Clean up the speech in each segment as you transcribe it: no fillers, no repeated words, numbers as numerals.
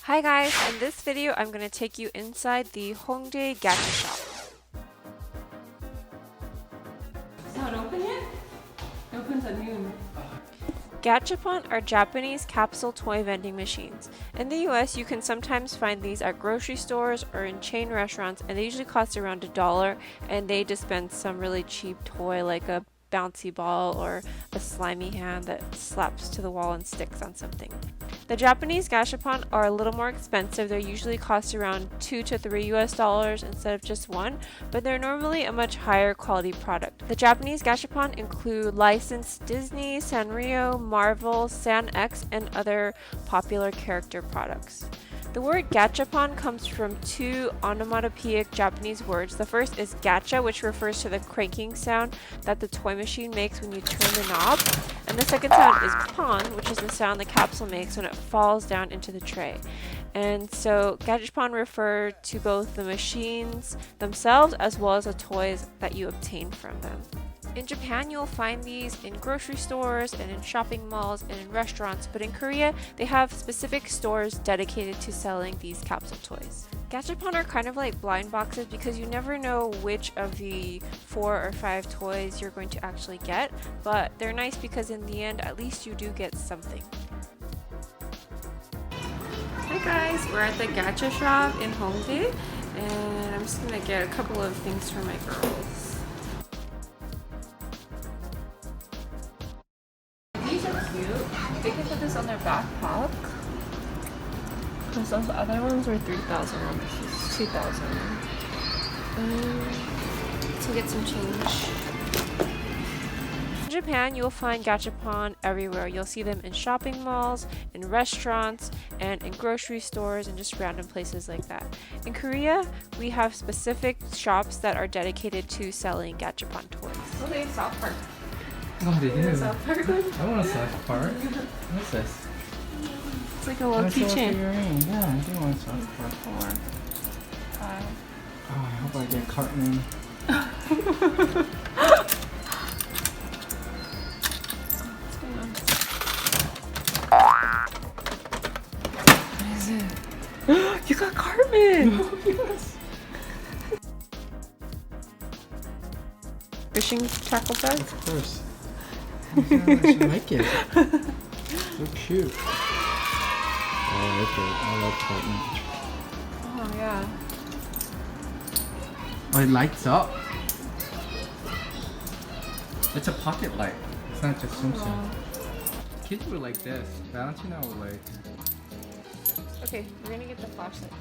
Hi guys, in this video I'm going to take you inside the Hongdae Gatcha Shop. It's not open yet? It opens at noon. Gashapon are Japanese capsule toy vending machines. In the US, you can sometimes find these at grocery stores or in chain restaurants, and they usually cost around $1, and they dispense some really cheap toy like a bouncy ball or a slimy hand that slaps to the wall and sticks on something. The Japanese Gashapon are a little more expensive. They usually cost around $2 to $3 instead of just $1, but they're normally a much higher quality product. The Japanese Gashapon include licensed Disney, Sanrio, Marvel, San X, and other popular character products. The word gachapon comes from two onomatopoeic Japanese words. The first is gacha, which refers to the cranking sound that the toy machine makes when you turn the knob. And the second sound is pon, which is the sound the capsule makes when it falls down into the tray. And so gachapon refer to both the machines themselves as well as the toys that you obtain from them. In Japan, you'll find these in grocery stores and in shopping malls and in restaurants, but in Korea, they have specific stores dedicated to selling these capsule toys. Gachapon are kind of like blind boxes because you never know which of the 4 or 5 toys you're going to actually get, but they're nice because in the end, at least you do get something. Hi guys, we're at the Gatcha Shop in Hongdae, and I'm just gonna get a couple of things for my girls. These are cute. They can put this on their backpack. Because those other ones were 3,000 and this is 2,000. To get some change. In Japan, you'll find gachapon everywhere. You'll see them in shopping malls, in restaurants, and in grocery stores, and just random places like that. In Korea, we have specific shops that are dedicated to selling gachapon toys. Oh, they have South Park. Oh, they do. South Park one? I want a South Park. What's this? It's like a little keychain. Yeah, I do want a South Park. 4, 5. Oh, I hope I get Cartman. What is it? You got Cartman! Yes. Fishing tackle bag? Of course. I should like it. So cute. Oh, I like it. I love Cartman. Oh, yeah. Oh, it lights up. It's a pocket light. It's not just something. Kids would like this. Valentina would like. Okay, we're gonna get the flashlight.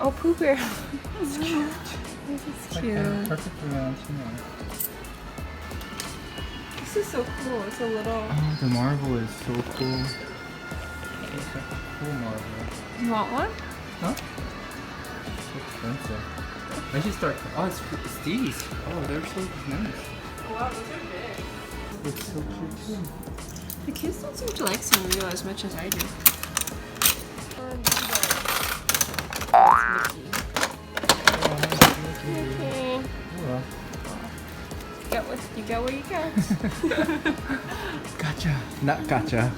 Oh, Pooh Bear. It's cute. This is Like cute. perfect for Valentina. This is so cool. It's a little. Oh, the marble is so cool. It's like a cool marble. You want one? Huh? So expensive. I should start. Oh, it's these. Oh, they're so nice. Wow, these are big. It's so cute too. The kids don't seem to like Sanrio as much as I do. Oh, well. You get what you get. Gotcha. Not gotcha.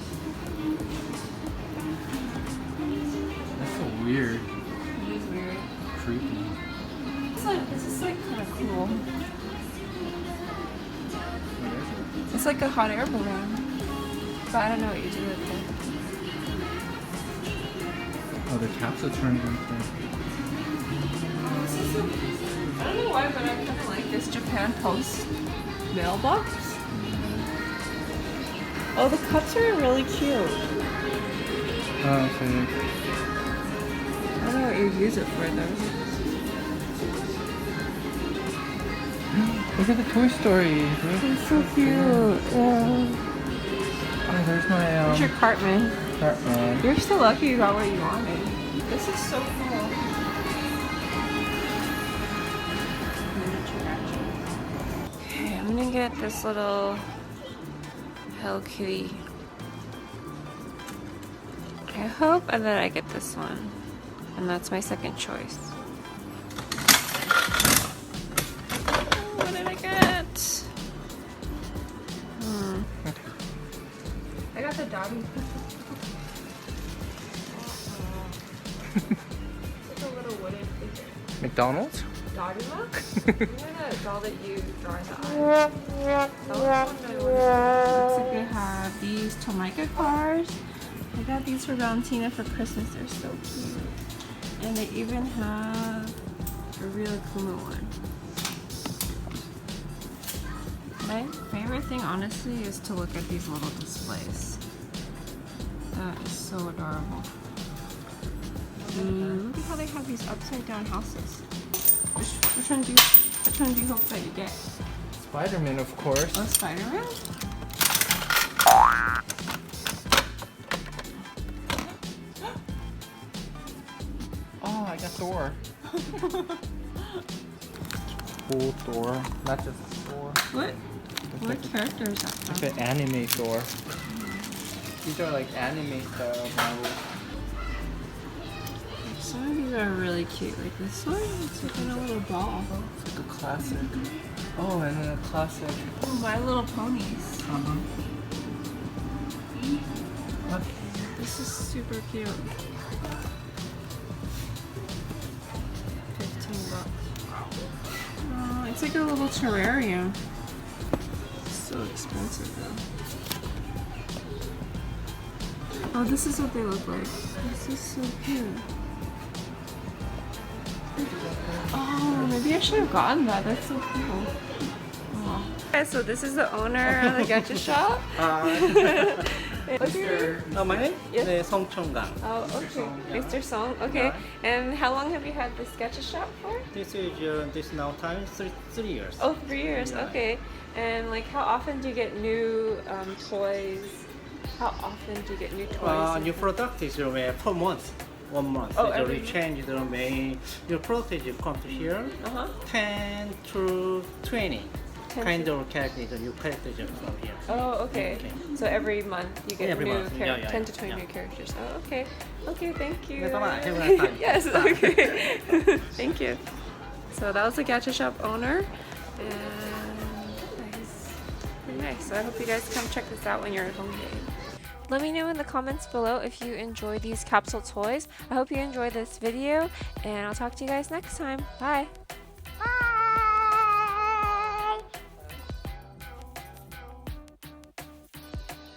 That's so weird. It is weird. Creepy. This is like kind of cool. What is it? It's like a hot air balloon. But I don't know what you do with it. Oh, the capsule turned into. This is so cute. I don't know why, but I kind of like this Japan Post mailbox. Oh, the cups are really cute. Oh, okay. I don't know what you use it for though. Look at the Toy Story. It's so cute. Yeah. Oh, there's my Here's your Cartman. Cartman. You're so lucky you got what you wanted. This is so cool. Okay, I'm gonna get this little Hello Kitty. I hope and then I get this one. And that's my second choice. What did I get? the daddy. It's like a little wooden figure. McDonald's? Daruma? You know the doll that you draw in the eye? That one's one really wonderful. Looks like they have these Tomica cars. I got these for Valentina for Christmas. They're so cute. And they even have a real Kuma one. My favorite thing, honestly, is to look at these little displays. That is so adorable. Look at how they have these upside down houses. Which one do you hope that you get? Spider-Man, of course. Oh, Spider-Man? Oh, I got Thor. Cool Thor, not just Thor. What Like character is that from? like an anime Thor. These are like anime style Marvel. Some of these are really cute. Like this one, it's like in a little ball. It's like a classic. Oh, and then a classic. Oh, My Little Ponies. What? This is super cute. $15. Oh, it's like a little terrarium. So expensive though. Oh, this is what they look like. This is so cute. Oh, maybe I should have gotten that. That's so cool. Oh. Okay, so this is the owner of the Gatcha Shop. What's your name? My name Yes. is Song Chong-gang. Oh, okay. Mr. Song. Okay. And how long have you had this Gatcha Shop for? This is this now time 3 years. Oh, 3 years. Yeah. Okay. And like, how often do you get new toys? How often do you get new toys? New product is per month. 1 month. Oh, So every we change the main. Your product is come to here. 10 to 20. 10 Kind of characters, new characters from here. Oh, okay. Okay. So every month you get Every new month. Yeah, 10 to yeah, 20 yeah. new characters. Oh, okay. Okay, thank you. Have a nice time. Yes, okay. Thank you. So that was the Gatcha Shop owner. And nice. Pretty nice. So I hope you guys come check this out when you're at Hongdae. Let me know in the comments below if you enjoy these capsule toys. I hope you enjoyed this video, and I'll talk to you guys next time. Bye!